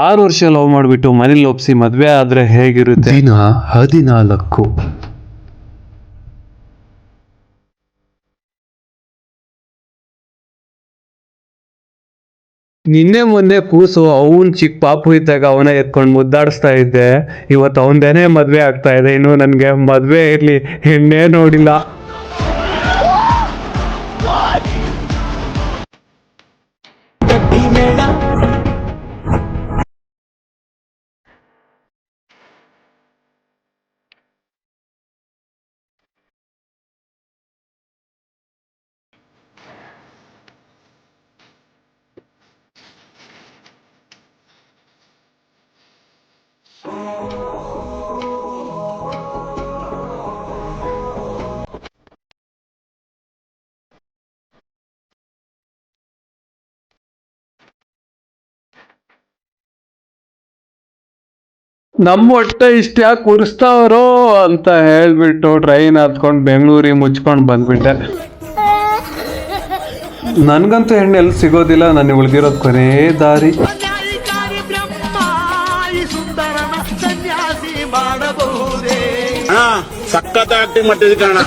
6 ವರ್ಷ ಲವ್ ಮಾಡಿಬಿಟ್ಟು ಮನೇಲಿ ಒಪ್ಸಿ ಮದ್ವೆ ಆದ್ರೆ ಹೇಗಿರುತ್ತೆ? ದಿನ 14. ನಿನ್ನೆ ಮೊನ್ನೆ ಕೂಸು ಅವನ್ ಚಿಕ್ಕ ಪಾಪು ಇದ್ದಾಗ ಅವನ ಎತ್ಕೊಂಡು ಮುದ್ದಾಡಿಸ್ತಾ ಇದ್ದೆ. ಇವತ್ತು ಅವನದೇನೆ ಮದ್ವೆ ಆಗ್ತಾ ಇದೆ. ಇನ್ನು ನನ್ಗೆ ಮದ್ವೆ ಇರ್ಲಿ, ಹೆಣ್ಣೇ ನೋಡಿಲ್ಲ. ನಮ್ಮ ಹೊಟ್ಟೆ ಇಷ್ಟ ಯಾಕೆ ಉರಿಸ್ತಾವ್ರೋ ಅಂತ ಹೇಳ್ಬಿಟ್ಟು ಟ್ರೈನ್ ಹತ್ಕೊಂಡು ಬೆಂಗಳೂರಿಗೆ ಮುಚ್ಕೊಂಡು ಬಂದ್ಬಿಟ್ಟೆ. ನನ್ಗಂತೂ ಹೆಣ್ಣು ಎಲ್ಲಿ ಸಿಗೋದಿಲ್ಲ. ನನಗೆ ಉಳಿದಿರೋದು ಕೊನೇ ದಾರಿ. ಸಖತ್ ಆಕ್ಟಿಂಗ್ ಮಾಡ್ತಿದ್ದೆ ಕಣ.